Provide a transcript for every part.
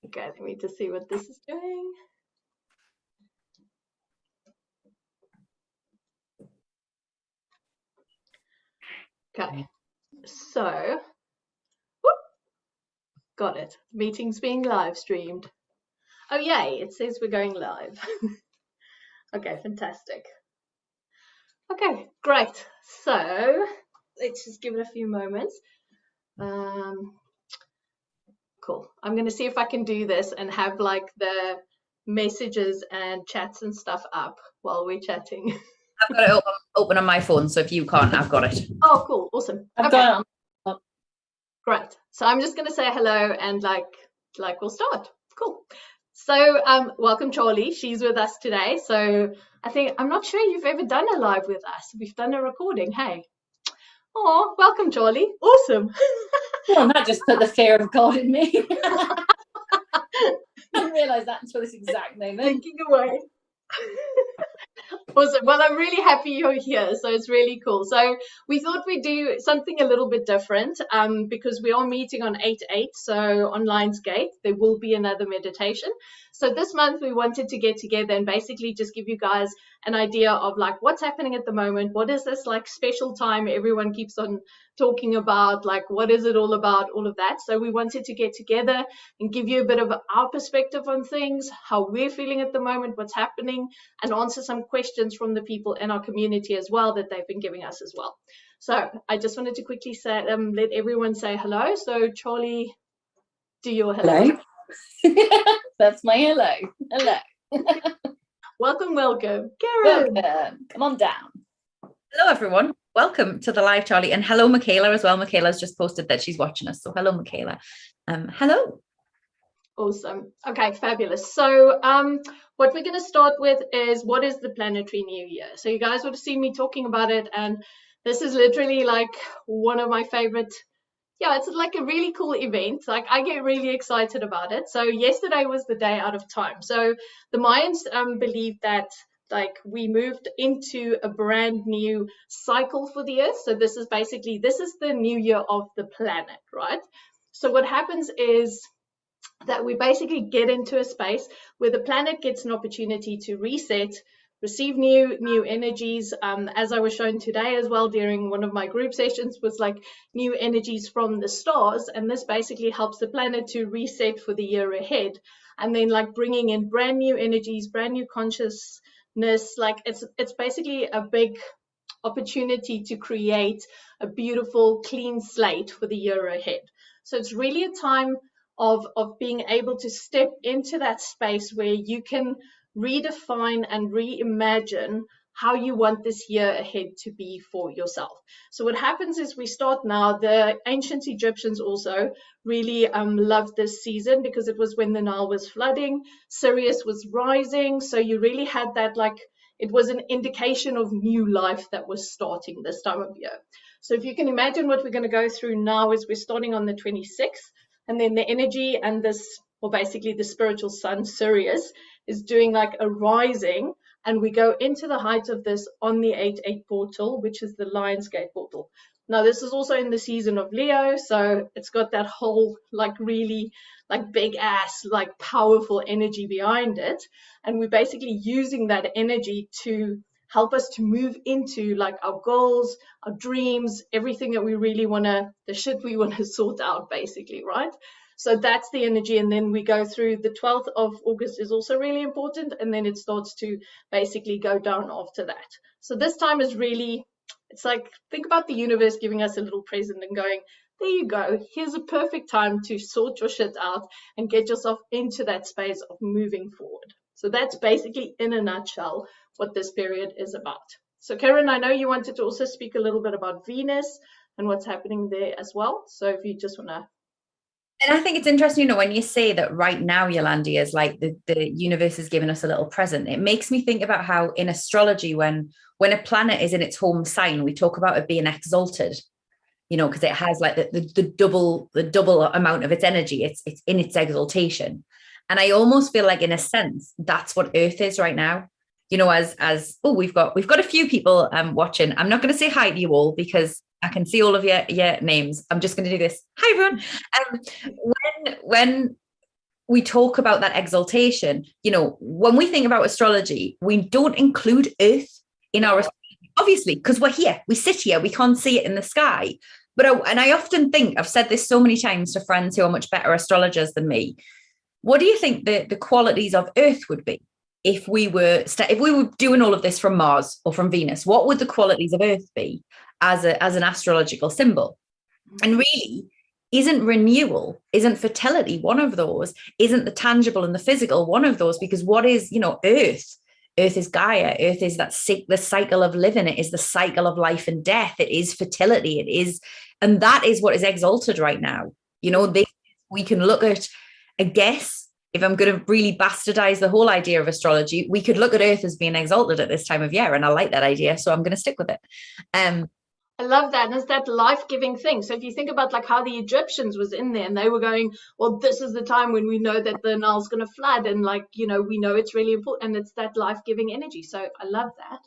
Okay, let me just see what this is doing. Okay, so, whoop, got it. Meeting's being live streamed. Oh, yay, it says we're going live. Okay, fantastic. Okay, great. So, let's just give it a few moments. Cool. I'm going to see if I can do this and have like the messages and chats and stuff up while we're chatting. I've got it open on my phone, so if you can't, I've got it. Oh, cool. Awesome. I've got it. Great. So I'm just going to say hello and like we'll start. Cool. So welcome Charlie. She's with us today. So I'm not sure you've ever done a live with us. We've done a recording. Hey. Oh, welcome Charlie. Awesome. Well, that just put the fear of God in me. I didn't realise that until this exact moment. Thinking away. Awesome. Well, I'm really happy you're here. So it's really cool. So we thought we'd do something a little bit different because we are meeting on 8/8. So on Lionsgate, there will be another meditation. So this month we wanted to get together and basically just give you guys an idea of like what's happening at the moment. What is this like special time everyone keeps on talking about? Like, what is it all about? All of that. So we wanted to get together and give you a bit of our perspective on things, how we're feeling at the moment, what's happening, and answer some questions from the people in our community as well that they've been giving us as well. So I just wanted to quickly say, let everyone say hello. So Charlie, do your hello. That's my hello. Hello. Welcome. Karen. Welcome. Come on down. Hello, everyone. Welcome to the live, Charlie. And hello, Michaela, as well. Michaela's just posted that she's watching us. So hello, Michaela. Hello. Awesome. Okay, fabulous. So what we're going to start with is what is the Planetary New Year? So you guys would have seen me talking about it, and this is literally like one of my favorite. Yeah, it's like a really cool event. Like I get really excited about it. So yesterday was the day out of time. So the Mayans believe that like we moved into a brand new cycle for the Earth. So this is the new year of the planet, right? So what happens is that we basically get into a space where the planet gets an opportunity to reset, receive new energies. As I was shown today as well during one of my group sessions, was like new energies from the stars, and this basically helps the planet to reset for the year ahead, and then like bringing in brand new energies, brand new consciousness. Like it's basically a big opportunity to create a beautiful clean slate for the year ahead. So it's really a time of being able to step into that space where you can redefine and reimagine how you want this year ahead to be for yourself. So what happens is we start now. The ancient Egyptians also really loved this season because it was when the Nile was flooding, Sirius was rising. So you really had that, like, it was an indication of new life that was starting this time of year. So if you can imagine what we're going to go through now is we're starting on the 26th. And then the energy and this, or basically the spiritual sun, Sirius, is doing like a rising. And we go into the height of this on the 8/8 portal, which is the Lionsgate portal. Now, this is also in the season of Leo. So it's got that whole like really like big ass, like powerful energy behind it. And we're basically using that energy to help us to move into like our goals, our dreams, everything that we really want to, the shit we want to sort out basically, right? So that's the energy. And then we go through the 12th of August is also really important. And then it starts to basically go down after that. So this time is really, it's like, think about the universe giving us a little present and going, there you go. Here's a perfect time to sort your shit out and get yourself into that space of moving forward. So that's basically in a nutshell what this period is about. So Karen, I know you wanted to also speak a little bit about Venus and what's happening there as well. So if you just want to. And I think it's interesting, you know, when you say that right now, Yolandi, is like the universe is giving us a little present. It makes me think about how in astrology, when a planet is in its home sign, we talk about it being exalted, you know, because it has like the double amount of its energy. It's in its exaltation. And I almost feel like in a sense, that's what Earth is right now. You know, we've got a few people watching. I'm not going to say hi to you all because I can see all of your names. I'm just going to do this. Hi, everyone. When we talk about that exaltation, you know, when we think about astrology, we don't include Earth in our astrology, obviously, because we're here, we sit here, we can't see it in the sky. But I often think, I've said this so many times to friends who are much better astrologers than me, what do you think the qualities of Earth would be if we were doing all of this from Mars or from Venus? What would the qualities of Earth be as an astrological symbol? And really, isn't renewal, isn't fertility one of those? Isn't the tangible and the physical one of those? Because what is, you know, Earth? Earth is Gaia. Earth is the cycle of living. It is the cycle of life and death. It is fertility. It is, and that is what is exalted right now. You know, we can look at, I guess, if I'm going to really bastardize the whole idea of astrology, we could look at Earth as being exalted at this time of year. And I like that idea. So I'm going to stick with it. I love that. And it's that life-giving thing. So if you think about like how the Egyptians was in there and they were going, well, this is the time when we know that the Nile's going to flood. And like, you know, we know it's really important. And it's that life-giving energy. So I love that.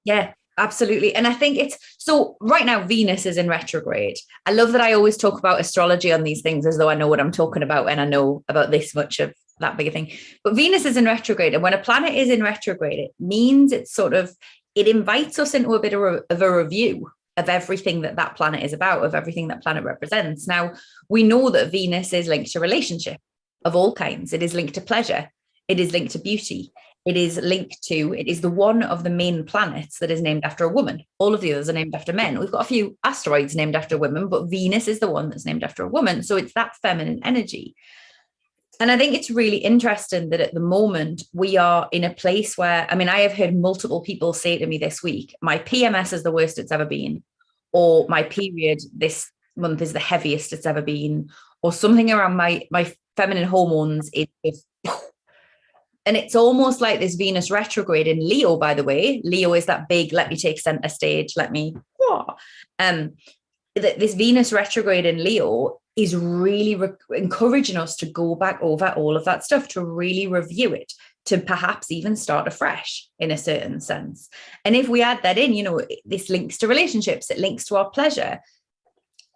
Yeah, absolutely. And I think it's, so right now, Venus is in retrograde. I love that I always talk about astrology on these things as though I know what I'm talking about and I know about this much of that big a thing. But Venus is in retrograde. And when a planet is in retrograde, it means it's sort of, it invites us into a bit of a review of everything that planet is about, of everything that planet represents. Now, we know that Venus is linked to relationship of all kinds. It is linked to pleasure. It is linked to beauty. It is the one of the main planets that is named after a woman. All of the others are named after men. We've got a few asteroids named after women, but Venus is the one that's named after a woman. So it's that feminine energy. And I think it's really interesting that at the moment we are in a place where, I mean, I have heard multiple people say to me this week, my PMS is the worst it's ever been, or my period this month is the heaviest it's ever been, or something around my feminine hormones is just, and it's almost like this Venus retrograde in Leo, by the way. Leo is that big, let me take center stage, this Venus retrograde in Leo is really encouraging us to go back over all of that stuff, to really review it, to perhaps even start afresh in a certain sense. And if we add that in, you know, this links to relationships, it links to our pleasure.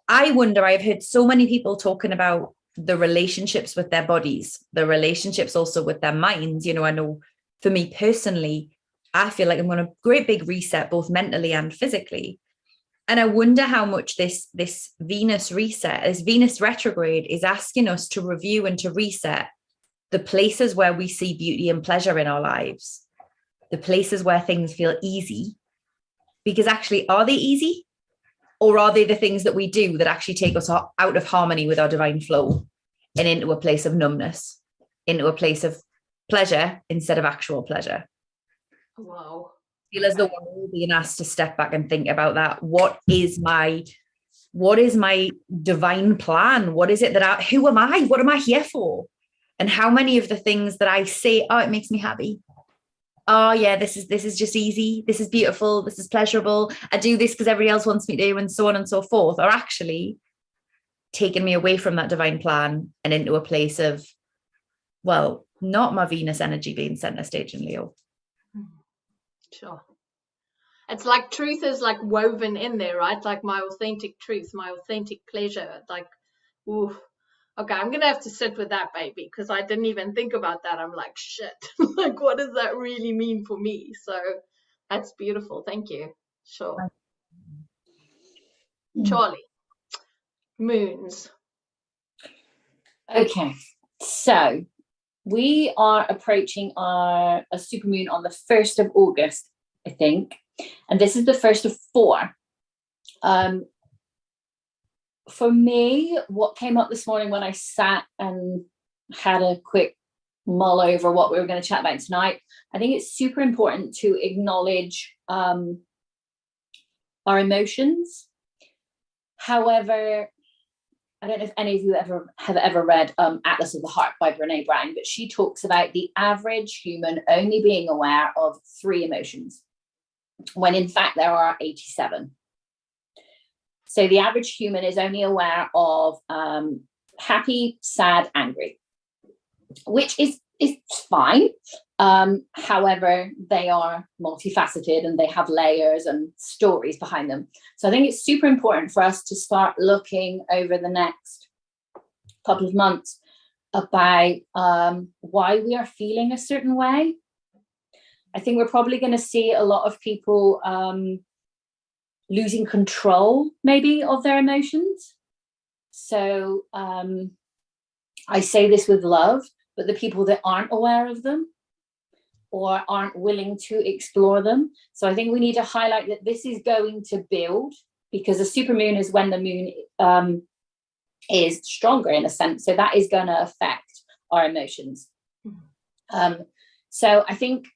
I wonder, I've heard so many people talking about the relationships with their bodies, the relationships also with their minds. You know, I know for me personally, I feel like I'm on a great big reset, both mentally and physically. And I wonder how much this Venus reset, this Venus retrograde is asking us to review and to reset the places where we see beauty and pleasure in our lives, the places where things feel easy. Because actually, are they easy? Or are they the things that we do that actually take us out of harmony with our divine flow and into a place of numbness, into a place of pleasure instead of actual pleasure? Wow. Feel as though we're all being asked to step back and think about that. What is my divine plan? What is it who am I? What am I here for? And how many of the things that I say, oh, it makes me happy. Oh yeah, this is just easy. This is beautiful. This is pleasurable. I do this because everybody else wants me to, and so on and so forth, are actually taking me away from that divine plan and into a place of, well, not my Venus energy being center stage in Leo. Sure. It's like truth is like woven in there, right? Like my authentic truth, my authentic pleasure. Like, ooh, okay, I'm gonna have to sit with that, baby, because I didn't even think about that. I'm like, shit, like, what does that really mean for me? So that's beautiful. Thank you. Sure. Charlie, moons. Okay, so we are approaching a supermoon on the 1st of August, I think. And this is the first of 4. For me, what came up this morning when I sat and had a quick mull over what we were going to chat about tonight, I think it's super important to acknowledge our emotions. However, I don't know if any of you have ever read Atlas of the Heart by Brené Brown, but she talks about the average human only being aware of 3 emotions, when in fact there are 87. So the average human is only aware of happy, sad, angry, which is fine. However, they are multifaceted and they have layers and stories behind them. So I think it's super important for us to start looking over the next couple of months about why we are feeling a certain way. I think we're probably going to see a lot of people losing control, maybe, of their emotions. So I say this with love, but the people that aren't aware of them or aren't willing to explore them. So I think we need to highlight that this is going to build, because a supermoon is when the moon is stronger, in a sense. So that is going to affect our emotions. So I think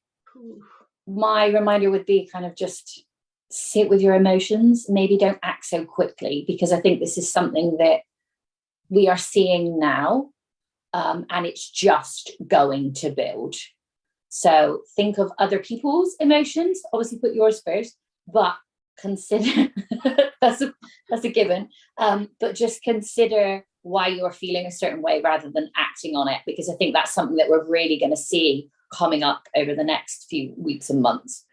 my reminder would be kind of just sit with your emotions. Maybe don't act so quickly, because I think this is something that we are seeing now, and it's just going to build. So think of other people's emotions. Obviously put yours first, but consider that's a given. But just consider why you're feeling a certain way rather than acting on it, because I think that's something that we're really going to see coming up over the next few weeks and months.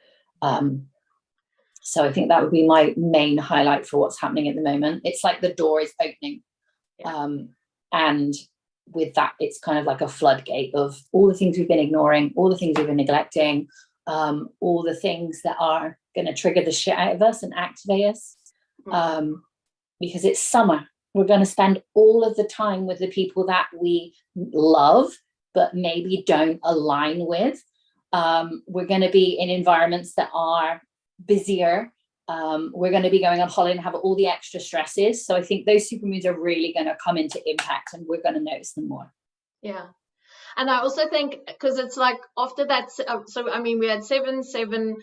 So I think that would be my main highlight for what's happening at the moment. It's like the door is opening. And with that, it's kind of like a floodgate of all the things we've been ignoring, all the things we've been neglecting, all the things that are going to trigger the shit out of us and activate us. Because it's summer. We're going to spend all of the time with the people that we love, but maybe don't align with. We're going to be in environments that are busier. We're going to be going on holiday and have all the extra stresses. So I think those supermoons are really going to come into impact, and we're going to notice them more. Yeah. And I also think, because it's like after that, so I mean, we had 7/7,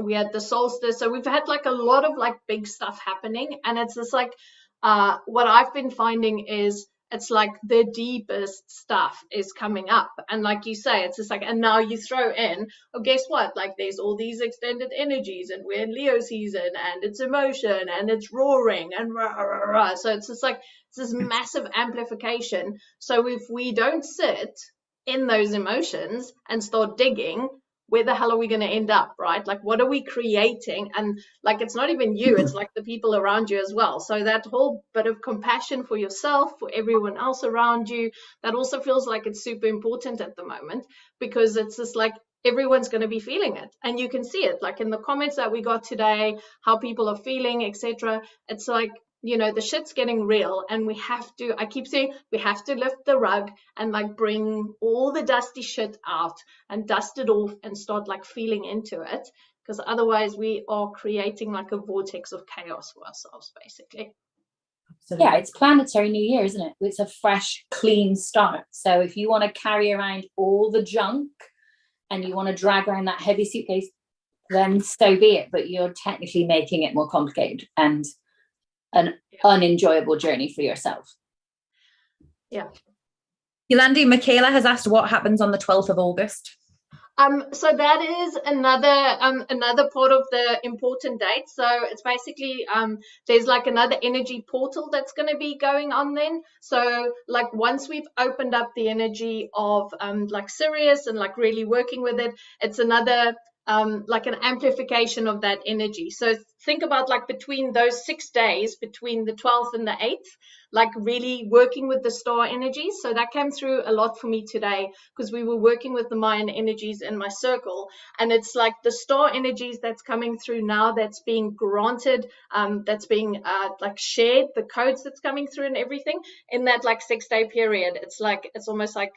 we had the solstice, so we've had like a lot of like big stuff happening, and it's just like what I've been finding is it's like the deepest stuff is coming up, and like you say, it's just like, and now you throw in, oh, guess what, like there's all these extended energies, and we're in Leo season, and it's emotion, and it's roaring, and rah, rah, rah. So it's just like it's this massive amplification. So if we don't sit in those emotions and start digging, where the hell are we going to end up, right? Like, what are we creating? And like, it's not even you, it's like the people around you as well. So that whole bit of compassion for yourself, for everyone else around you, that also feels like it's super important at the moment, because it's just like everyone's going to be feeling it, and you can see it like in the comments that we got today, how people are feeling, etc. It's like, you know, the shit's getting real, and we have to, I keep saying, we have to lift the rug and like bring all the dusty shit out and dust it off and start like feeling into it, because otherwise we are creating like a vortex of chaos for ourselves, basically. Yeah, it's planetary new year, isn't it? It's a fresh, clean start. So if you want to carry around all the junk and you want to drag around that heavy suitcase, then so be it. But you're technically making it more complicated and an unenjoyable journey for yourself. Yeah. Yolandi, Michaela has asked what happens on the 12th of August. So that is another part of the important date. So it's basically there's like another energy portal that's going to be going on then. So like once we've opened up the energy of like Sirius and like really working with it, it's another like an amplification of that energy. So think about like between those 6 days, between the 12th and the 8th, like really working with the star energies. So that came through a lot for me today, because we were working with the Mayan energies in my circle, and it's like the star energies that's coming through now, that's being granted, that's being like shared, the codes that's coming through and everything in that like 6-day period. It's like, it's almost like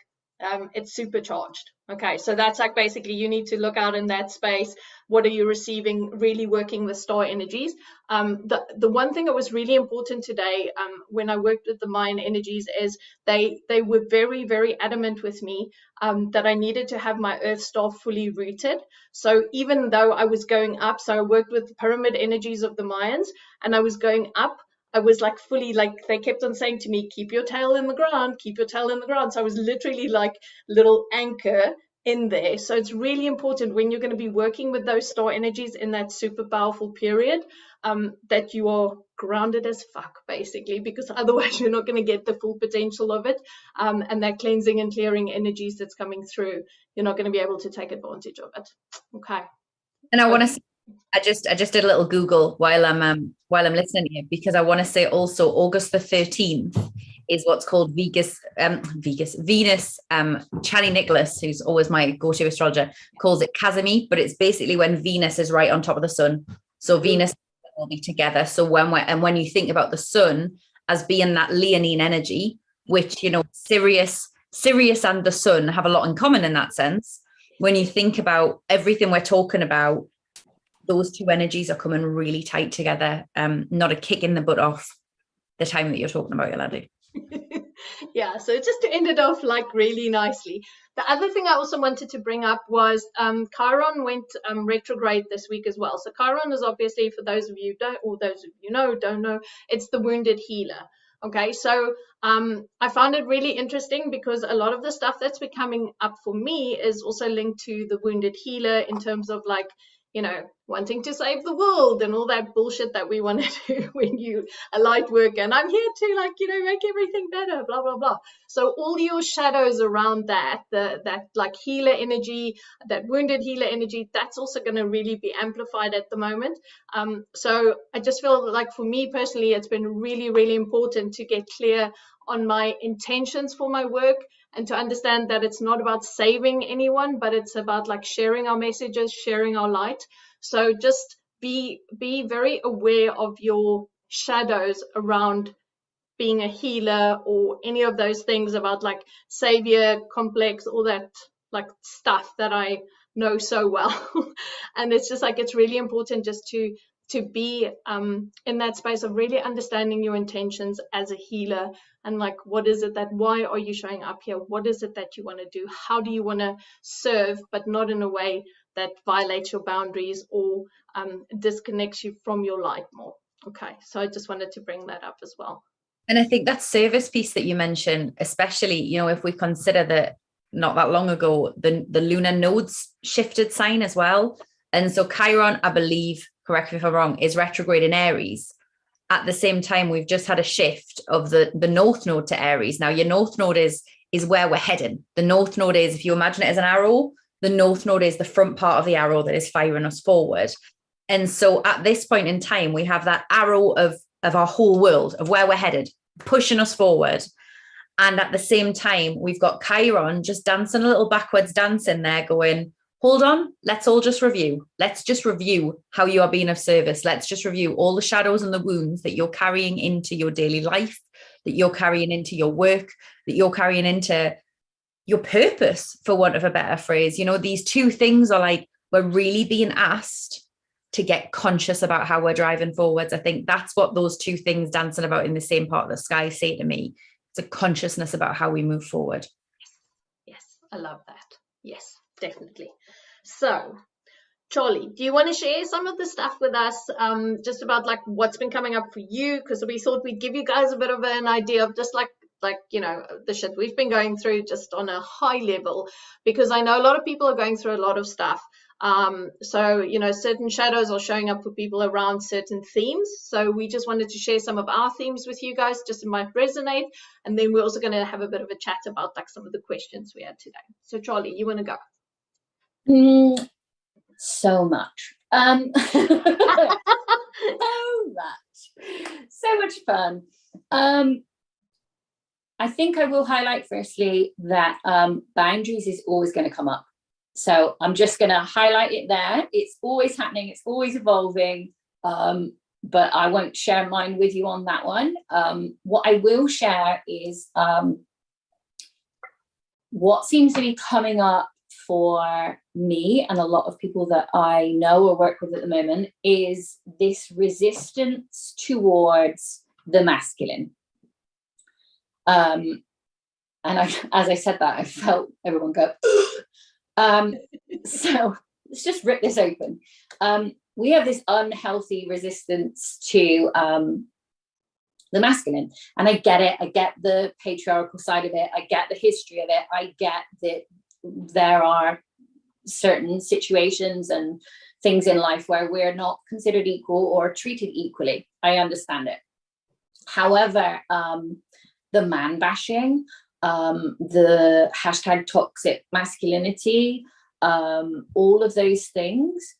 it's supercharged. Okay, so that's like basically you need to look out in that space. What are you receiving? Really working with star energies. The one thing that was really important today when I worked with the Mayan energies is they were very, very adamant with me that I needed to have my earth star fully rooted. So even though I was going up, so I worked with the pyramid energies of the Mayans, and I was going up, I was like fully, like they kept on saying to me, keep your tail in the ground, keep your tail in the ground. So I was literally like little anchor in there. So it's really important when you're going to be working with those star energies in that super powerful period, that you are grounded as fuck, basically, because otherwise you're not going to get the full potential of it. And that cleansing and clearing energies that's coming through, you're not going to be able to take advantage of it. Okay. And I want to say, I just did a little Google while I'm listening here, because I want to say also August the 13th is what's called Venus. Chani Nicholas, who's always my go-to astrologer, calls it Casimir, but it's basically when Venus is right on top of the sun. So Venus will be together. So when you think about the sun as being that Leonine energy, which, you know, Sirius and the sun have a lot in common in that sense. When you think about everything we're talking about, those two energies are coming really tight together. Not a kick in the butt off the time that you're talking about, Yolandi. Yeah, so just to end it off like really nicely. The other thing I also wanted to bring up was Chiron went retrograde this week as well. So Chiron is obviously, for those of you don't know, it's the wounded healer. Okay, so I found it really interesting because a lot of the stuff that's been coming up for me is also linked to the wounded healer in terms of like, you know, wanting to save the world and all that bullshit that we want to do when you a light worker. And I'm here to, like, you know, make everything better, blah, blah, blah. So all your shadows around that like healer energy, that wounded healer energy, that's also going to really be amplified at the moment. So I just feel like for me personally, it's been really, really important to get clear on my intentions for my work, and to understand that it's not about saving anyone, but it's about like sharing our messages, sharing our light. So just be very aware of your shadows around being a healer or any of those things about like savior complex, all that like stuff that I know so well. And it's just like, it's really important just to be in that space of really understanding your intentions as a healer, and like, what is it why are you showing up here? What is it that you want to do? How do you want to serve, but not in a way that violates your boundaries or disconnects you from your light more. Okay, so I just wanted to bring that up as well. And I think that service piece that you mentioned, especially, you know, if we consider that not that long ago, the lunar nodes shifted sign as well. And so Chiron, I believe, correct me if I'm wrong, is retrograde in Aries. At the same time, we've just had a shift of the North Node to Aries. Now, your North Node is where we're heading. The North Node is, if you imagine it as an arrow, the North Node is the front part of the arrow that is firing us forward. And so at this point in time, we have that arrow of our whole world, of where we're headed, pushing us forward. And at the same time, we've got Chiron just dancing a little backwards dance in there going, hold on, let's all just review. Let's just review how you are being of service. Let's just review all the shadows and the wounds that you're carrying into your daily life, that you're carrying into your work, that you're carrying into your purpose, for want of a better phrase. You know, these two things are like, we're really being asked to get conscious about how we're driving forwards. I think that's what those two things dancing about in the same part of the sky say to me. It's a consciousness about how we move forward. Yes, I love that. Yes, definitely. So, Charlie, do you want to share some of the stuff with us, just about like what's been coming up for you? Because we thought we'd give you guys a bit of an idea of just like, you know, the shit we've been going through just on a high level, because I know a lot of people are going through a lot of stuff. So, you know, certain shadows are showing up for people around certain themes. So we just wanted to share some of our themes with you guys, just it might resonate. And then we're also going to have a bit of a chat about like some of the questions we had today. So Charlie, you want to go? So much. So much fun. I think I will highlight firstly that boundaries is always going to come up. So I'm just going to highlight it there. It's always happening. It's always evolving. But I won't share mine with you on that one. What I will share is what seems to be coming up for me and a lot of people that I know or work with at the moment is this resistance towards the masculine. And as I said that, I felt everyone go, so let's just rip this open. We have this unhealthy resistance to the masculine. And I get it. I get the patriarchal side of it. I get the history of it. I get that there are certain situations and things in life where we're not considered equal or treated equally. I understand it. However, the man bashing, the hashtag toxic masculinity, all of those things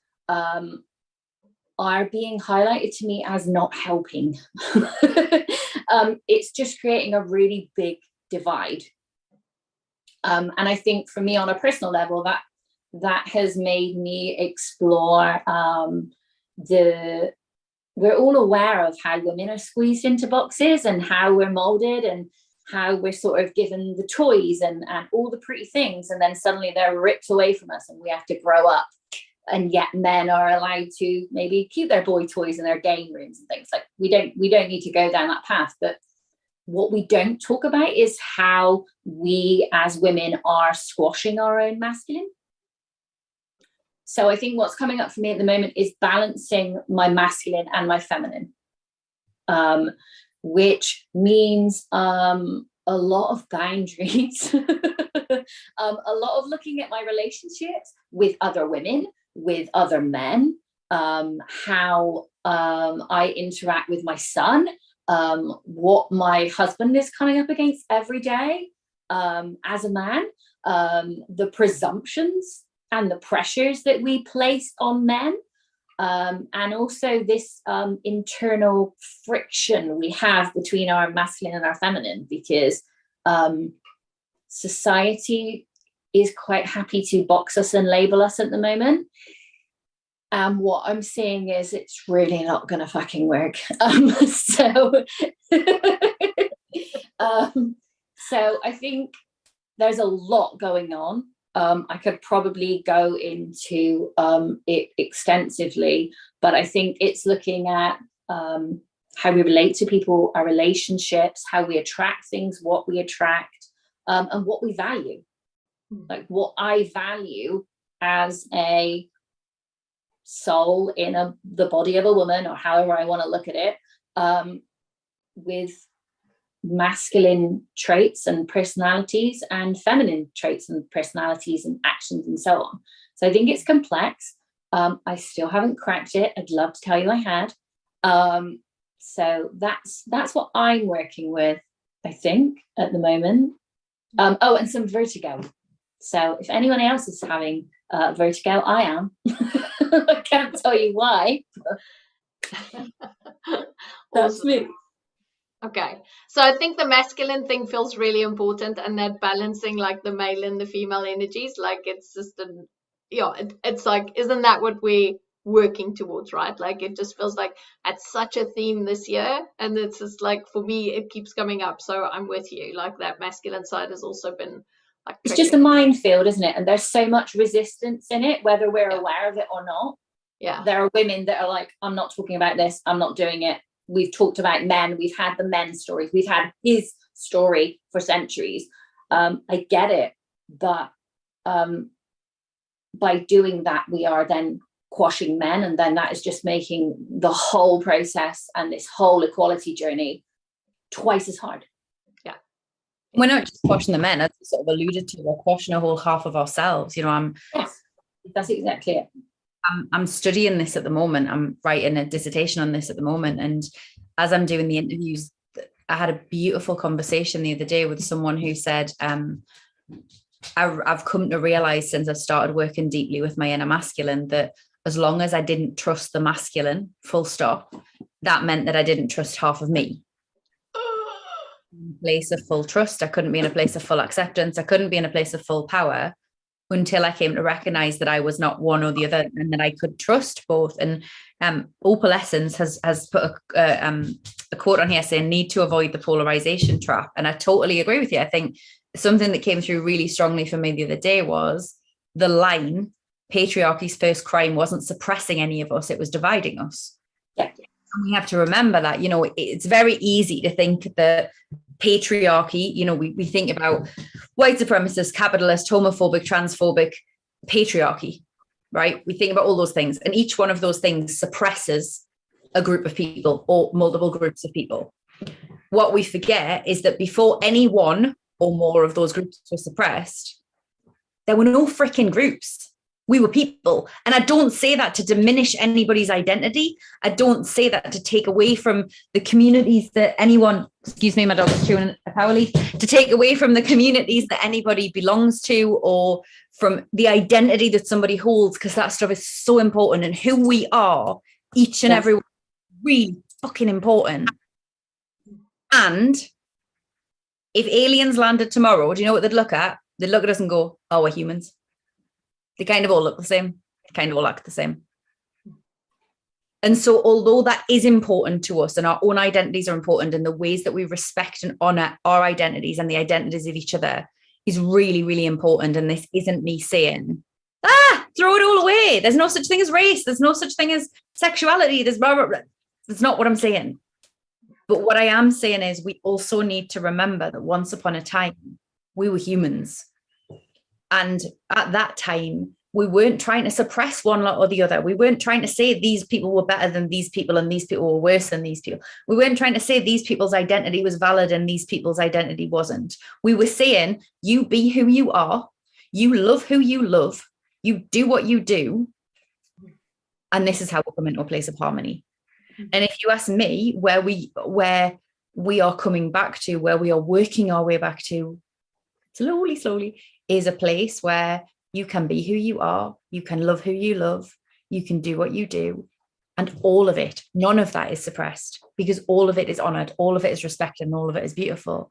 are being highlighted to me as not helping. It's just creating a really big divide. And I think for me on a personal level, that has made me explore we're all aware of how women are squeezed into boxes and how we're molded and how we're sort of given the toys and all the pretty things, and then suddenly they're ripped away from us and we have to grow up. And yet men are allowed to maybe keep their boy toys in their game rooms and things. Like we don't need to go down that path. But what we don't talk about is how we as women are squashing our own masculine. So I think what's coming up for me at the moment is balancing my masculine and my feminine, which means a lot of boundaries, a lot of looking at my relationships with other women, with other men, how I interact with my son, what my husband is coming up against every day as a man, the presumptions and the pressures that we place on men, and also this internal friction we have between our masculine and our feminine, because society is quite happy to box us and label us at the moment. And what I'm seeing is it's really not going to fucking work. So I think there's a lot going on. I could probably go into it extensively, but I think it's looking at how we relate to people, our relationships, how we attract things, what we attract, and what we value. Like what I value as a soul in the body of a woman, or however I want to look at it, with masculine traits and personalities and feminine traits and personalities and actions and so on. So I think it's complex. I still haven't cracked it. I'd love to tell you I had. So that's what I'm working with, I think, at the moment. And some vertigo. So if anyone else is having vertigo, I am. I can't tell you why. That's me. Okay, so I think the masculine thing feels really important, and that balancing like the male and the female energies, like it's just it's like, isn't that what we're working towards, right? Like it just feels like it's such a theme this year, and it's just like, for me it keeps coming up. So I'm with you, like that masculine side has also been like it's just a minefield, isn't it? And there's so much resistance in it, whether we're aware of it or not. Yeah, there are women that are like, I'm not talking about this, I'm not doing it. We've talked about men, we've had the men's stories, we've had his story for centuries. I get it, but by doing that, we are then quashing men, and then that is just making the whole process and this whole equality journey twice as hard. Yeah, we're not just quashing the men, as you sort of alluded to, we're quashing a whole half of ourselves. Yes, that's exactly it. I'm studying this at the moment. I'm writing a dissertation on this at the moment. And as I'm doing the interviews, I had a beautiful conversation the other day with someone who said, I've come to realize since I've started working deeply with my inner masculine, that as long as I didn't trust the masculine, full stop, that meant that I didn't trust half of me. In a place of full trust, I couldn't be in a place of full acceptance. I couldn't be in a place of full power until I came to recognize that I was not one or the other, and that I could trust both. And Opal Essence has put a quote on here saying, need to avoid the polarization trap. And I totally agree with you. I think something that came through really strongly for me the other day was the line, patriarchy's first crime wasn't suppressing any of us, it was dividing us. Yeah. And we have to remember that, it's very easy to think that patriarchy, we think about white supremacist, capitalist, homophobic, transphobic, patriarchy, right? We think about all those things, and each one of those things suppresses a group of people or multiple groups of people. What we forget is that before any one or more of those groups were suppressed, there were no freaking groups. We were people. And I don't say that to diminish anybody's identity. I don't say that to take away from the communities that anyone, excuse me, my dog is chewing a power leaf, to take away from the communities that anybody belongs to, or from the identity that somebody holds, because that stuff is so important. And who we are Each and every one really fucking important. And if aliens landed tomorrow, do you know what they'd look at? They'd look at us and go, oh, we're humans. They kind of all look the same. They kind of all act the same. And so although that is important to us and our own identities are important, and the ways that we respect and honor our identities and the identities of each other is really, really important. And this isn't me saying, throw it all away. There's no such thing as race. There's no such thing as sexuality. There's blah, blah, blah. That's not what I'm saying. But what I am saying is we also need to remember that once upon a time, we were humans. And at that time, we weren't trying to suppress one or the other. We weren't trying to say these people were better than these people and these people were worse than these people. We weren't trying to say these people's identity was valid and these people's identity wasn't. We were saying, you be who you are, you love who you love, you do what you do, and this is how we come into a place of harmony. And if you ask me where we are coming back to, where we are working our way back to, slowly, is a place where you can be who you are, you can love who you love, you can do what you do, and all of it, none of that is suppressed, because all of it is honored, all of it is respected, and all of it is beautiful.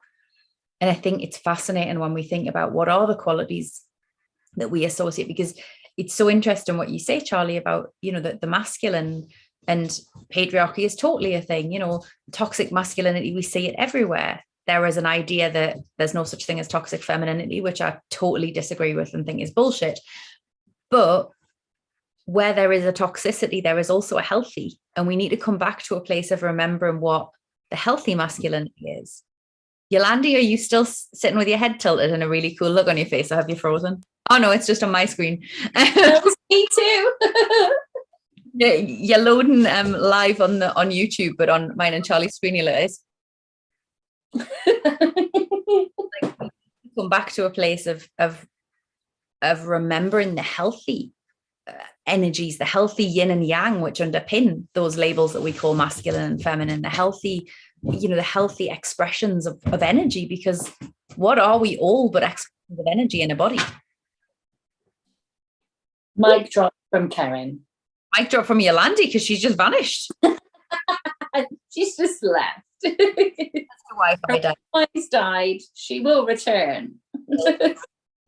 And I think it's fascinating when we think about what are the qualities that we associate, because it's so interesting what you say, Charlie, about, you know, the masculine and patriarchy is totally a thing, you know, toxic masculinity, we see it everywhere. There is an idea that there's no such thing as toxic femininity, which I totally disagree with and think is bullshit. But where there is a toxicity, there is also a healthy, and we need to come back to a place of remembering what the healthy masculinity is. Yolandi, are you still sitting with your head tilted and a really cool look on your face, or have you frozen? Oh no, it's just on my screen. Me too. You're loading live on YouTube, but on mine and Charlie's screen, it is. Come back to a place of remembering the healthy energies, the healthy yin and yang, which underpin those labels that we call masculine and feminine, the healthy, you know, the healthy expressions of energy, because what are we all but expressions of energy in a body? Mic drop from Ceryn. Mic drop from Yolandi, because she's just vanished. She's just left. That's the Wi-Fi died. Her died. She will return.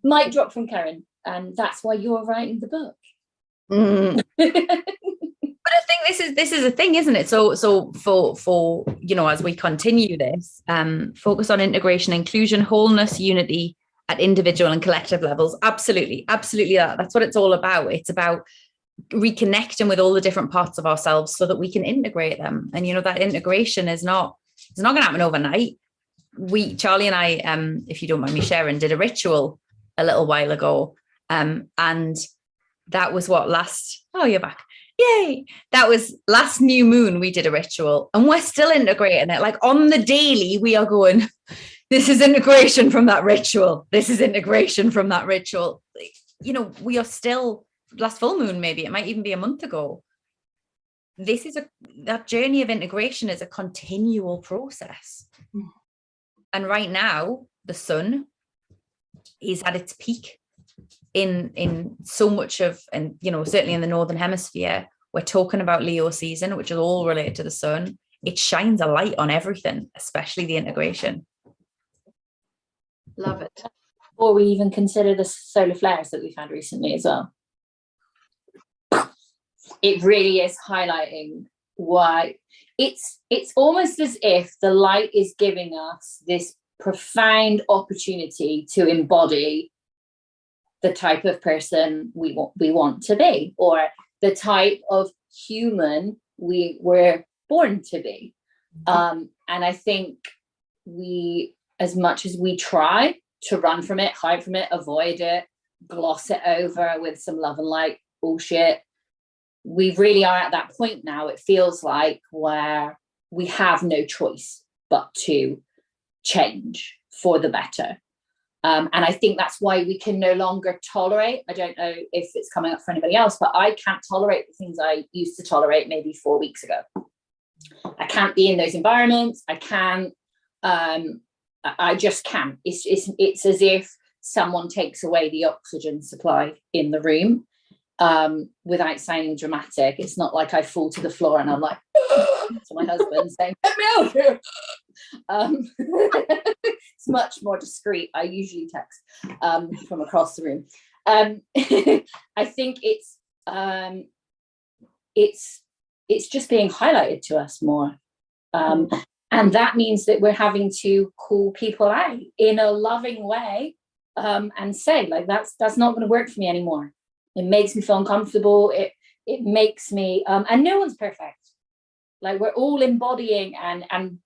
Mic drop from Ceryn, and that's why you're writing the book. But I think this is a thing, isn't it? So for you know, as we continue this, focus on integration, inclusion, wholeness, unity at individual and collective levels. Absolutely that's what it's all about. It's about reconnecting with all the different parts of ourselves so that we can integrate them. And you know, that integration is not going to happen overnight. Charlie and I, if you don't mind me sharing, did a ritual a little while ago, and that was you're back. Yay. That was last new moon. We did a ritual and we're still integrating it. Like on the daily, we are going, this is integration from that ritual. This is integration from that ritual. You know, we are still last full moon, maybe it might even be a month ago. That journey of integration is a continual process. And right now, the sun is at its peak in so much of, and you know, certainly in the northern hemisphere, we're talking about Leo season, which is all related to the sun. It shines a light on everything, especially the integration. Love it. Or we even consider the solar flares that we've had recently as well. It really is highlighting why it's almost as if the light is giving us this profound opportunity to embody the type of person we want to be, or the type of human we were born to be. And I think we, as much as we try to run from it, hide from it, avoid it, gloss it over with some love and light bullshit, we really are at that point now, it feels like, where we have no choice but to change for the better. And I think that's why we can no longer tolerate, I don't know if it's coming up for anybody else, but I can't tolerate the things I used to tolerate maybe 4 weeks ago. I can't be in those environments. I can't, I just can't. It's as if someone takes away the oxygen supply in the room. without sounding dramatic. It's not like I fall to the floor and I'm like to my husband saying, "Get me out here." It's much more discreet. I usually text from across the room. I think it's just being highlighted to us more. And that means that we're having to call people out in a loving way, and say, like, that's not going to work for me anymore. It makes me feel uncomfortable. It makes me, and no one's perfect. Like, we're all embodying and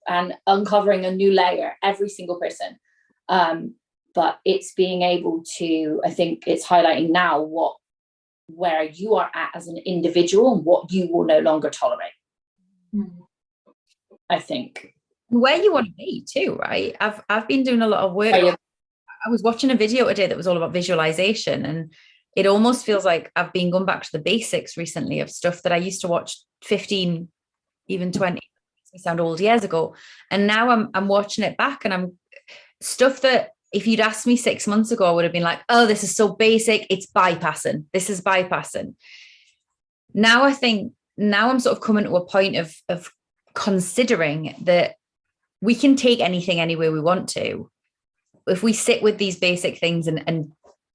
uncovering a new layer, every single person. But it's being able to, I think it's highlighting now where you are at as an individual and what you will no longer tolerate. I think. Where you want to be too, right? I've been doing a lot of work. I was watching a video today that was all about visualization, and it almost feels like I've been going back to the basics recently of stuff that I used to watch 15, even 20, makes me sound old, years ago. And now I'm watching it back, and I'm stuff that if you'd asked me 6 months ago, I would have been like, oh, this is so basic. It's bypassing. This is bypassing. Now I think I'm sort of coming to a point of considering that we can take anything anywhere we want to. If we sit with these basic things and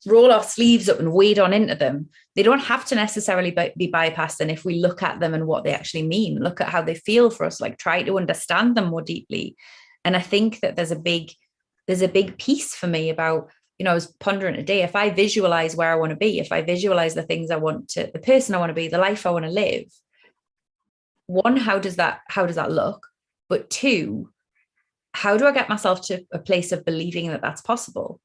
roll our sleeves up and wade on into them, they don't have to necessarily be bypassed. And if we look at them and what they actually mean, look at how they feel for us, like try to understand them more deeply. And I think that there's a big piece for me about, I was pondering today, if I visualize where I want to be, if I visualize the things I want to, the person I want to be, the life I want to live, one, how does that look? But two, how do I get myself to a place of believing that that's possible?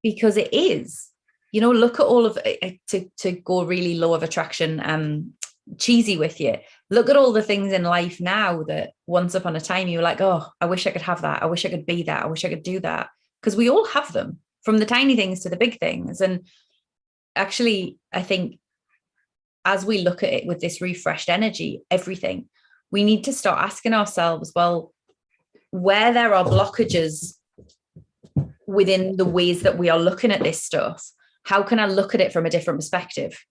Because it is, look at all of it, to go really low of attraction, cheesy with you. Look at all the things in life now that once upon a time you were like, oh, I wish I could have that. I wish I could be that. I wish I could do that. Because we all have them, from the tiny things to the big things. And actually, I think as we look at it with this refreshed energy, everything, we need to start asking ourselves, well, where there are blockages within the ways that we are looking at this stuff, how can I look at it from a different perspective?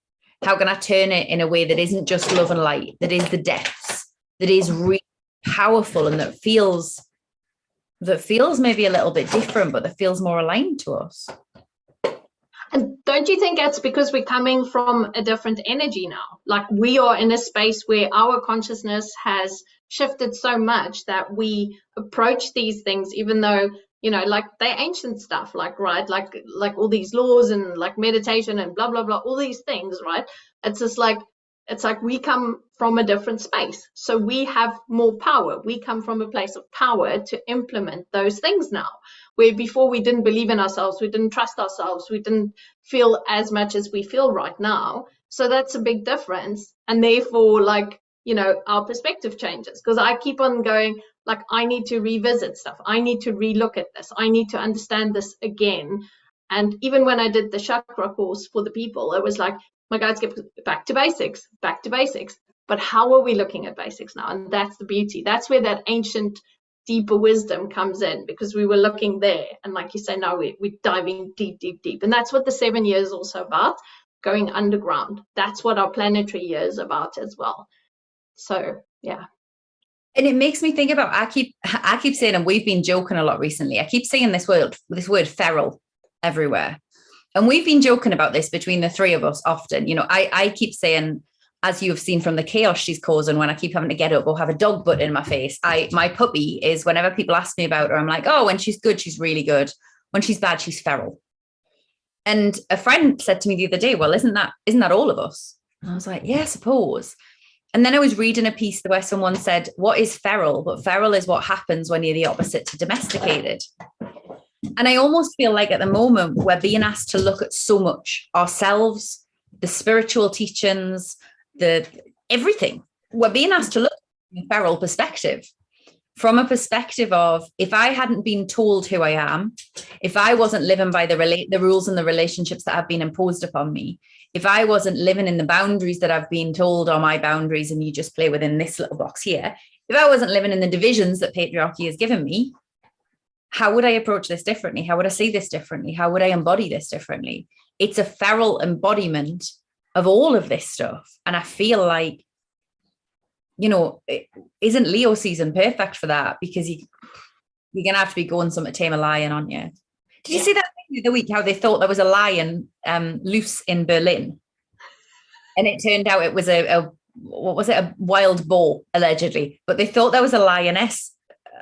How can I turn it in a way that isn't just love and light, that is the depths, that is really powerful, and that feels maybe a little bit different, but that feels more aligned to us? And don't you think that's because we're coming from a different energy now? Like, we are in a space where our consciousness has shifted so much that we approach these things, even though, like they're ancient stuff, like, right, like all these laws and like meditation and blah, blah, blah, all these things, right? It's just like, it's like we come from a different space. So we have more power. We come from a place of power to implement those things now, where before we didn't believe in ourselves, we didn't trust ourselves, we didn't feel as much as we feel right now. So that's a big difference. And therefore, like, our perspective changes, because I keep on going, like, I need to revisit stuff. I need to relook at this. I need to understand this again. And even when I did the chakra course for the people, it was like, my guides get back to basics. But how are we looking at basics now? And that's the beauty. That's where that ancient, deeper wisdom comes in, because we were looking there. And like you say, now we're diving deep, deep, deep. And that's what the 7 years is also about, going underground. That's what our planetary year is about as well. So, yeah. And it makes me think about, I keep saying, and we've been joking a lot recently, I keep seeing this word feral everywhere. And we've been joking about this between the three of us often. I keep saying, as you have seen from the chaos she's causing, when I keep having to get up or have a dog butt in my face, my puppy is, whenever people ask me about her, I'm like, oh, when she's good, she's really good. When she's bad, she's feral. And a friend said to me the other day, well, isn't that all of us? And I was like, yeah, I suppose. And then I was reading a piece where someone said, what is feral? But feral is what happens when you're the opposite to domesticated. And I almost feel like at the moment we're being asked to look at so much ourselves, the spiritual teachings, everything. We're being asked to look from a feral perspective, from a perspective of, if I hadn't been told who I am, if I wasn't living by the rules and the relationships that have been imposed upon me, if I wasn't living in the boundaries that I've been told are my boundaries and you just play within this little box here, if I wasn't living in the divisions that patriarchy has given me, how would I approach this differently? How would I see this differently? How would I embody this differently? It's a feral embodiment of all of this stuff. And I feel like, you know, isn't Leo season perfect for that? Because you're going to have to be going some to tame a lion, aren't you? Did you see that thing the other week, how they thought there was a lion loose in Berlin? And it turned out it was what was it? A wild boar, allegedly. But they thought there was a lioness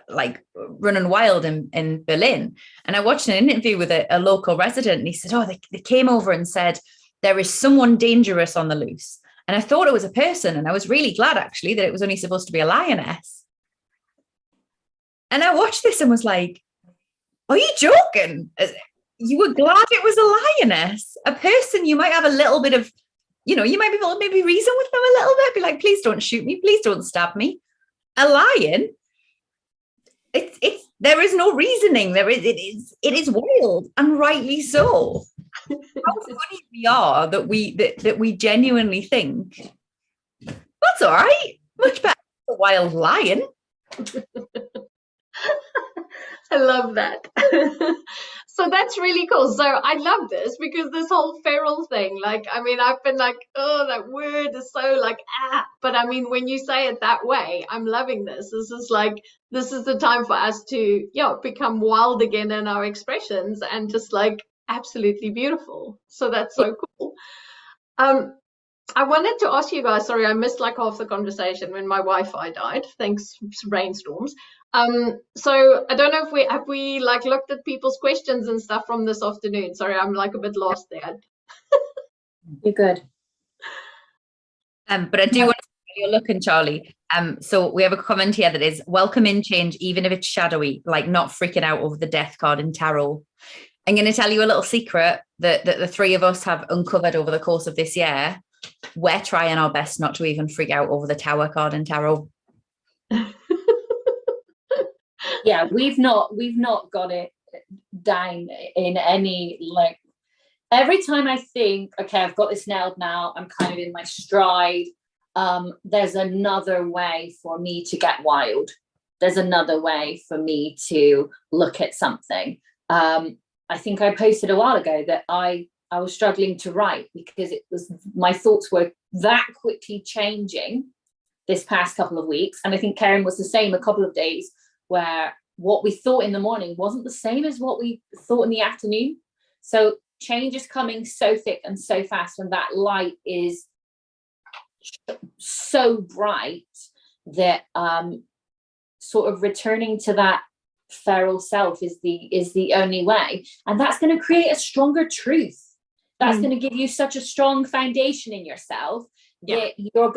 like running wild in Berlin. And I watched an interview with a local resident, and he said, oh, they came over and said, there is someone dangerous on the loose. And I thought it was a person. And I was really glad, actually, that it was only supposed to be a lioness. And I watched this and was like, are you joking? You were glad it was a lioness? A person, you might have a little bit of, you know, you might be able to maybe reason with them a little bit, be like, please don't shoot me, please don't stab me. A lion, there is no reasoning. It is wild, and rightly so. How funny we are that we genuinely think that's all right, much better than a wild lion. I love that. So that's really cool. So I love this because this whole feral thing, like, I mean, I've been like, oh, that word is so like, but I mean, when you say it that way, I'm loving this. This is the time for us to, become wild again in our expressions and just like absolutely beautiful. So that's so cool. I wanted to ask you guys, sorry, I missed like half the conversation when my Wi-Fi died, thanks rainstorms. So I don't know if we like looked at people's questions and stuff from this afternoon. Sorry, I'm like a bit lost there. You're good. But I do want to see you're looking, Charlie. So we have a comment here that is welcome in change, even if it's shadowy, like not freaking out over the death card in tarot. I'm going to tell you a little secret that the three of us have uncovered over the course of this year. We're trying our best not to even freak out over the Tower card in tarot. Yeah, we've not got it down in any, like, every time I think, okay, I've got this nailed now, I'm kind of in my stride, there's another way for me to get wild. There's another way for me to look at something. I think I posted a while ago that I was struggling to write because my thoughts were that quickly changing this past couple of weeks. And I think Karen was the same a couple of days, where what we thought in the morning wasn't the same as what we thought in the afternoon. So change is coming so thick and so fast, and that light is so bright that sort of returning to that feral self is the only way. And that's going to create a stronger truth. That's going to give you such a strong foundation in yourself that you're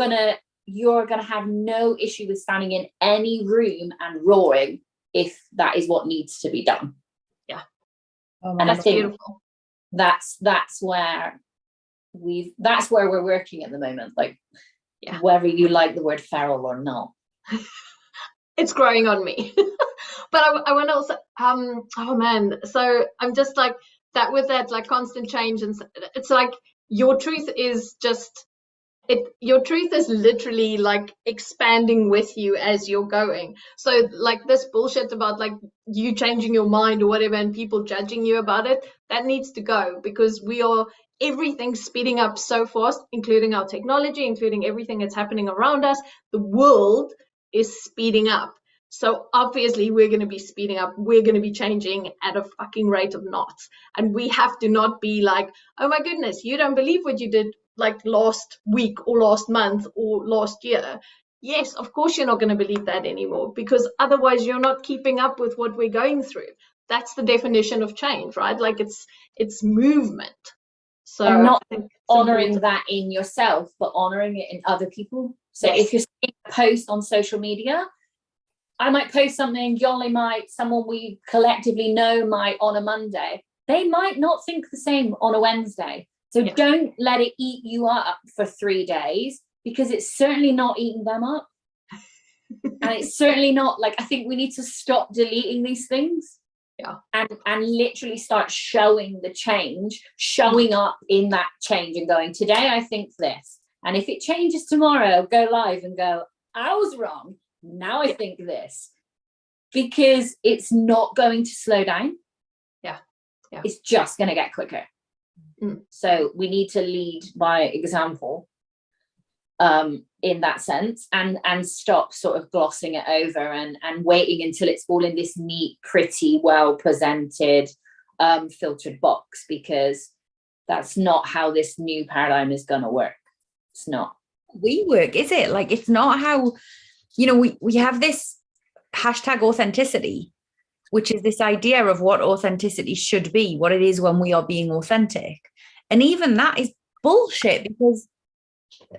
gonna have no issue with standing in any room and roaring if that is what needs to be done. Yeah. And I think beautiful. That's where we're working at the moment. Like, whether you like the word feral or not. It's growing on me. But I want to also, oh man, so I'm just like that with that like constant change, and it's like your truth is just your truth is literally like expanding with you as you're going. So like this bullshit about like you changing your mind or whatever and people judging you about it, that needs to go, because everything's speeding up so fast, including our technology, including everything that's happening around us. The world is speeding up. So obviously we're going to be speeding up. We're going to be changing at a fucking rate of knots. And we have to not be like, oh my goodness, you don't believe what you did like last week or last month or last year. Yes, of course you're not going to believe that anymore, because otherwise you're not keeping up with what we're going through. That's the definition of change, right? Like it's movement. So and not honoring that in yourself, but honoring it in other people. So if you're seeing a post on social media, I might post something, Yolly might, someone we collectively know might on a Monday. They might not think the same on a Wednesday. So don't let it eat you up for 3 days, because it's certainly not eating them up. And it's certainly not, like, I think we need to stop deleting these things. Yeah. And literally start showing the change, showing up in that change and going, today I think this. And if it changes tomorrow, go live and go, I was wrong. Now I think this. because it's not going to slow down. Yeah. It's just going to get quicker. So we need to lead by example, in that sense, and stop sort of glossing it over and waiting until it's all in this neat, pretty, well presented, filtered box, because that's not how this new paradigm is going to work. It's not. We work, is it? Like, it's not how, you know, we have this hashtag authenticity, which is this idea of what authenticity should be, what it is when we are being authentic. And even that is bullshit, because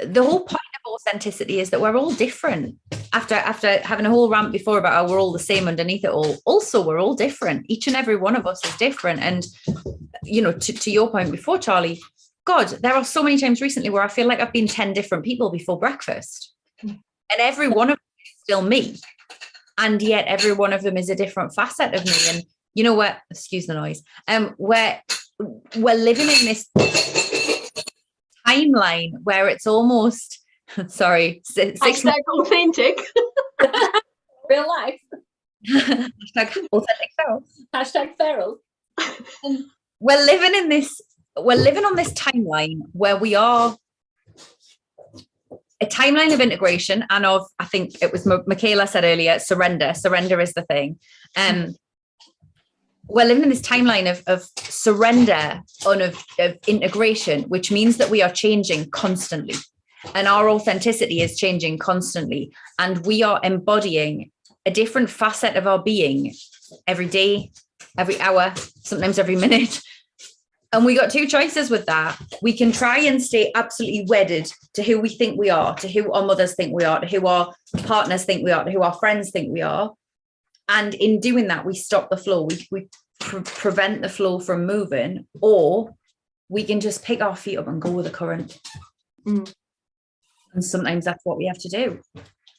the whole point of authenticity is that we're all different. After having a whole rant before about how we're all the same underneath it all, also we're all different. Each and every one of us is different. And, you know, to your point before, Charlie, God, there are so many times recently where I feel like I've been 10 different people before breakfast. And every one of them is still me. And yet every one of them is a different facet of me. And you know what? Excuse the noise. We're living in this timeline where it's almost, sorry, hashtag authentic. Real life. Hashtag authentic feral. Hashtag feral. We're living on this timeline where we are a timeline of integration and of, I think it was Michaela said earlier, surrender is the thing. We're living in this timeline of surrender and of integration, which means that we are changing constantly, and our authenticity is changing constantly, and we are embodying a different facet of our being every day, every hour, sometimes every minute. And we got two choices with that. We can try and stay absolutely wedded to who we think we are, to who our mothers think we are, to who our partners think we are, to who our friends think we are. And in doing that, we stop the flow. We prevent the flow from moving, or we can just pick our feet up and go with the current. And sometimes that's what we have to do.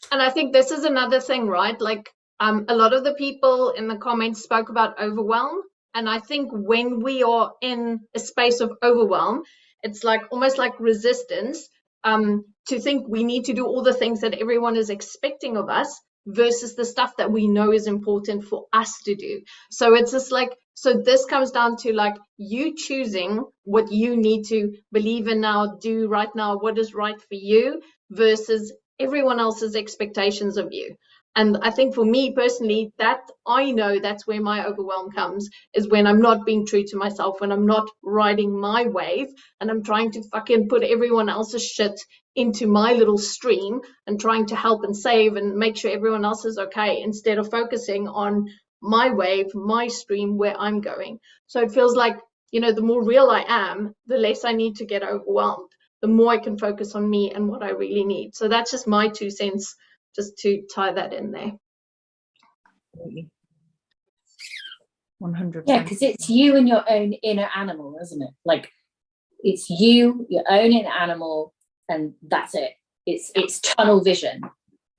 And I think this is another thing, right? Like a lot of the people in the comments spoke about overwhelm. And I think when we are in a space of overwhelm, it's like almost like resistance to think we need to do all the things that everyone is expecting of us versus the stuff that we know is important for us to do. So it's just like, so this comes down to like you choosing what you need to believe in now, do right now, what is right for you versus everyone else's expectations of you. And I think for me personally, that I know that's where my overwhelm comes, is when I'm not being true to myself, when I'm not riding my wave and I'm trying to fucking put everyone else's shit into my little stream and trying to help and save and make sure everyone else is okay, instead of focusing on my wave, my stream, where I'm going. So it feels like, you know, the more real I am, the less I need to get overwhelmed, the more I can focus on me and what I really need. So that's just my 2 cents, just to tie that in there. 100%. Yeah, because it's you and your own inner animal, isn't it? Like, it's you, your own inner animal, and that's it. It's tunnel vision.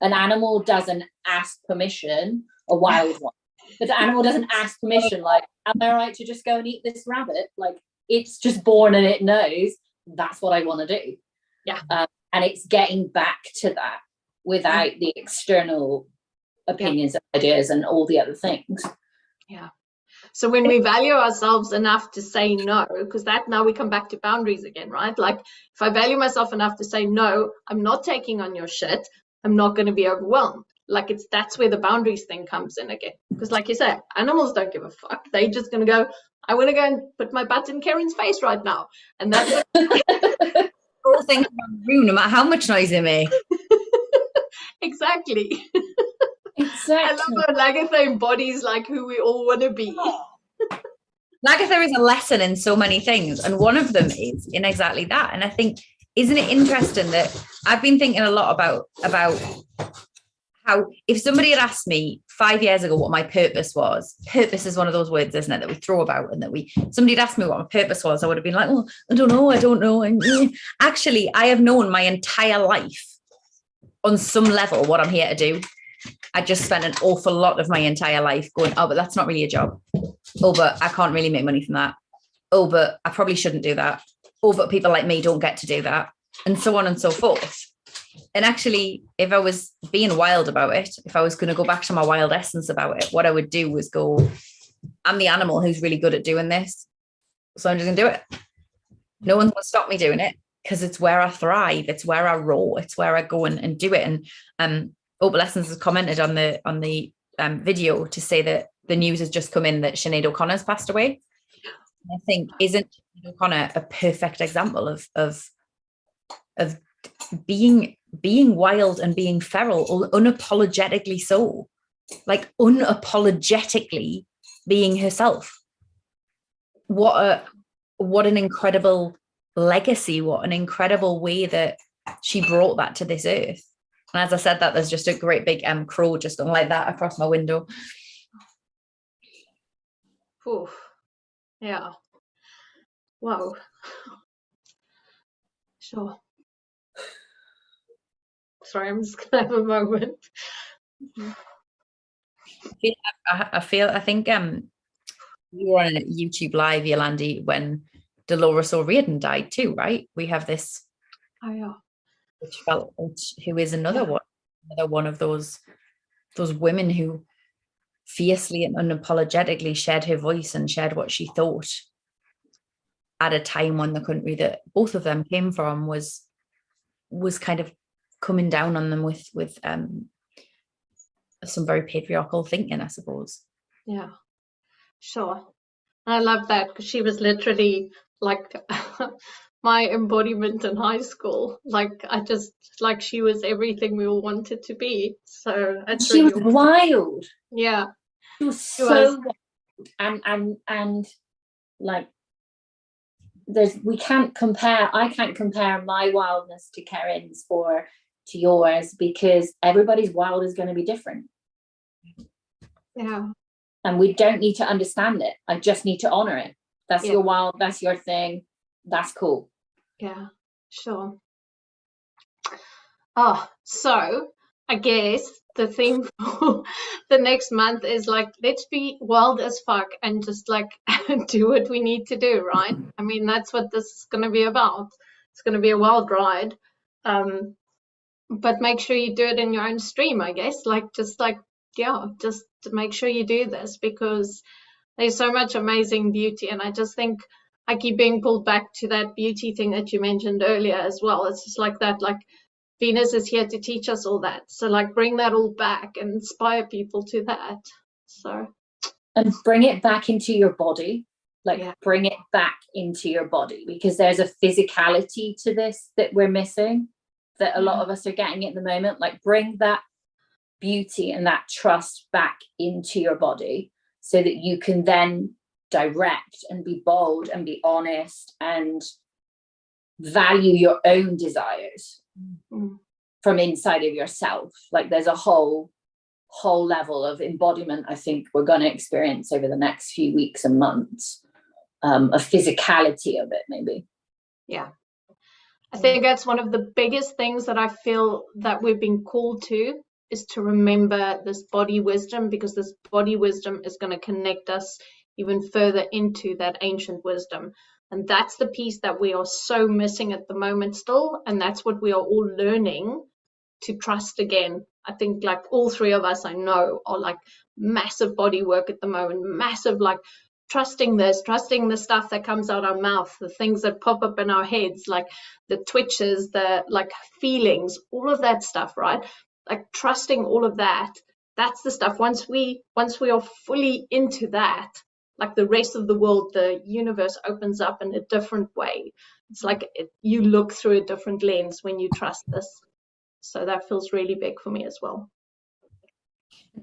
An animal doesn't ask permission, a wild one. But the animal doesn't ask permission, like, am I right to just go and eat this rabbit? Like, it's just born and it knows that's what I want to do. Yeah. And it's getting back to that without the external opinions and ideas and all the other things. Yeah. So when we value ourselves enough to say no, because that now we come back to boundaries again, right? Like if I value myself enough to say no, I'm not taking on your shit, I'm not going to be overwhelmed. Like that's where the boundaries thing comes in again. Because like you said, animals don't give a fuck. They're just going to go, I want to go and put my butt in Karen's face right now. And that's all things around the room, no matter how much noise they make. Exactly. Exactly. I love how Lagatha embodies like who we all want to be. Lagatha is a lesson in so many things, and one of them is in exactly that. And I think, isn't it interesting that I've been thinking a lot about how if somebody had asked me 5 years ago what my purpose was, purpose is one of those words, isn't it, that we throw about, and that somebody had asked me what my purpose was, I would have been like, well, I don't know. And actually, I have known my entire life on some level what I'm here to do. I just spent an awful lot of my entire life going, oh, but that's not really a job. Oh, but I can't really make money from that. Oh, but I probably shouldn't do that. Oh, but people like me don't get to do that. And so on and so forth. And actually, if I was being wild about it, if I was going to go back to my wild essence about it, what I would do was go, I'm the animal who's really good at doing this. So I'm just going to do it. No one's going to stop me doing it because it's where I thrive. It's where I roll. It's where I go and do it. And Opal Essence has commented on the video to say that the news has just come in that Sinead O'Connor's passed away. I think, isn't Sinead O'Connor a perfect example of being wild and being feral, unapologetically so, like unapologetically being herself. What an incredible legacy, what an incredible way that she brought that to this earth. And as I said that, there's just a great big crow just going like that across my window. Oof. Yeah. Wow. Sure. Sorry, I'm just gonna have a moment. I think you were on a YouTube live, Yolandi, when Dolores O'Riordan died too, right? We have this. Oh yeah. Who is another one of those women who fiercely and unapologetically shared her voice and shared what she thought at a time when the country that both of them came from was kind of coming down on them with some very patriarchal thinking, I suppose. Yeah, sure. I love that because she was literally like my embodiment in high school. Like she was everything we all wanted to be. So it's she really was wild. Yeah. She was so wild. And like I can't compare my wildness to Ceryn's or to yours, because everybody's wild is going to be different. Yeah. And we don't need to understand it. I just need to honor it. That's your wild, that's your thing. That's cool. Yeah, sure. Oh, so I guess the theme for the next month is like, let's be wild as fuck and just like do what we need to do, right? I mean, that's what this is going to be about. It's going to be a wild ride. But make sure you do it in your own stream, I guess. Just to make sure you do this, because there's so much amazing beauty. And I just think I keep being pulled back to that beauty thing that you mentioned earlier as well. It's just like that, like Venus is here to teach us all that. So like bring that all back and inspire people to that. So. And bring it back into your body. Bring it back into your body, because there's a physicality to this that we're missing, that a lot of us are getting at the moment. Like bring that beauty and that trust back into your body so that you can then direct and be bold and be honest and value your own desires from inside of yourself. Like there's a whole level of embodiment I think we're going to experience over the next few weeks and months, a physicality of it maybe. Yeah. I think that's one of the biggest things that I feel that we've been called to, is to remember this body wisdom, because this body wisdom is going to connect us even further into that ancient wisdom. And that's the piece that we are so missing at the moment still. And that's what we are all learning to trust again. I think like all three of us I know are like massive body work at the moment, massive like trusting the stuff that comes out our mouth, the things that pop up in our heads, like the twitches, the like feelings, all of that stuff, right? Like trusting all of that. That's the stuff. Once we are fully into that, like the rest of the world, the universe opens up in a different way. It's like you look through a different lens when you trust this. So that feels really big for me as well.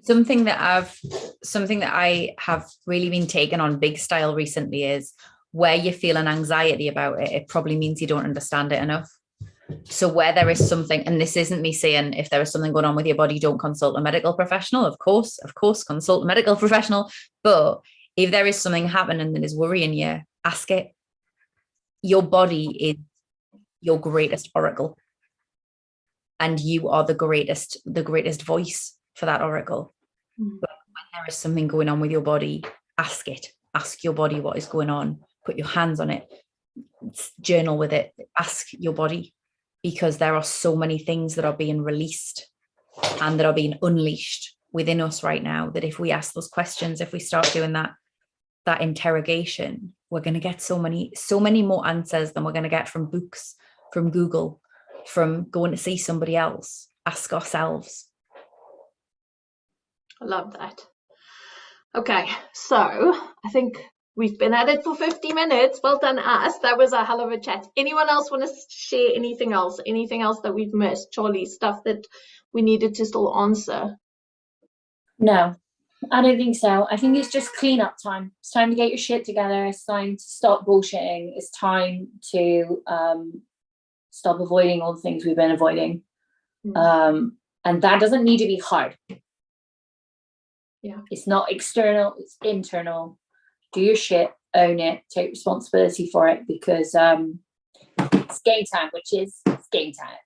Something that I have really been taken on big style recently is where you feel an anxiety about it, it probably means you don't understand it enough. So where there is something, and this isn't me saying if there is something going on with your body, don't consult a medical professional. Of course, consult a medical professional. But if there is something happening that is worrying you, ask it. Your body is your greatest oracle. And you are the greatest voice for that oracle. But when there is something going on with your body, ask it. Ask your body what is going on. Put your hands on it. Journal with it. Ask your body. because there are so many things that are being released and that are being unleashed within us right now, that if we ask those questions, if we start doing that interrogation, we're going to get so many more answers than we're going to get from books, from Google, from going to see somebody else. Ask ourselves. I love that. Okay, so I think we've been at it for 50 minutes. Well done, us. That was a hell of a chat. Anyone else want to share anything else? Anything else that we've missed? Charlie, stuff that we needed to still answer? No, I don't think so. I think it's just cleanup time. It's time to get your shit together. It's time to stop bullshitting. It's time to stop avoiding all the things we've been avoiding. And that doesn't need to be hard. Yeah. It's not external, it's internal. Do your shit, own it, take responsibility for it, because it's game time, which is it's game time.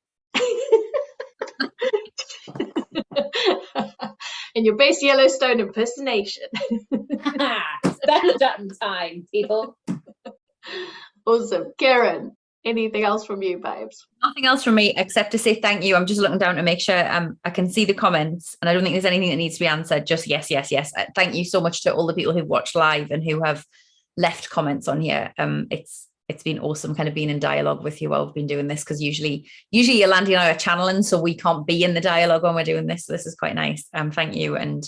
In your base Yellowstone impersonation. That's done time, people. Awesome. Karen, anything else from you, babes? Nothing else from me except to say thank you. I'm just looking down to make sure I can see the comments, and I don't think there's anything that needs to be answered. Just yes. Thank you so much to all the people who've watched live and who have left comments on here. It's been awesome kind of being in dialogue with you while we've been doing this, because usually Yolandi and I are channeling, so we can't be in the dialogue when we're doing this. So this is quite nice. Thank you, and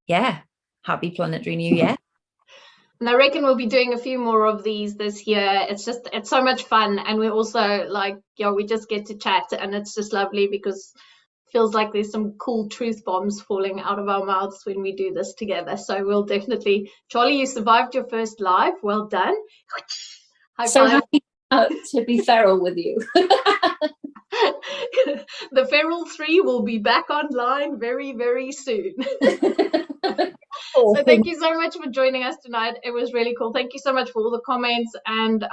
yeah, happy Planetary New Year. And I reckon we'll be doing a few more of these this year. It's so much fun, and we also we just get to chat, and it's just lovely because it feels like there's some cool truth bombs falling out of our mouths when we do this together. So we'll definitely, Charlie, you survived your first live. Well done. High so five. Happy to be feral with you. The Feral 3 will be back online very, very soon. So thank you so much for joining us tonight. It was really cool. Thank you so much for all the comments. And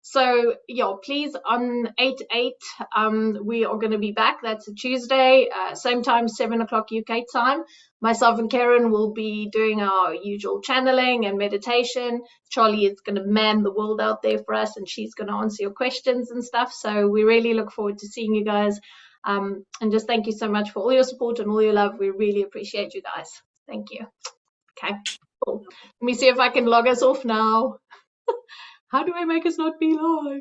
so yeah, please, on 8/8 we are going to be back. That's a Tuesday, same time, 7 o'clock UK time. Myself and Karen will be doing our usual channeling and meditation. Charlie is going to man the world out there for us, and she's going to answer your questions and stuff. So we really look forward to seeing you guys. And just thank you so much for all your support and all your love. We really appreciate you guys. Thank you. Okay, cool. Let me see if I can log us off now. How do I make us not be live?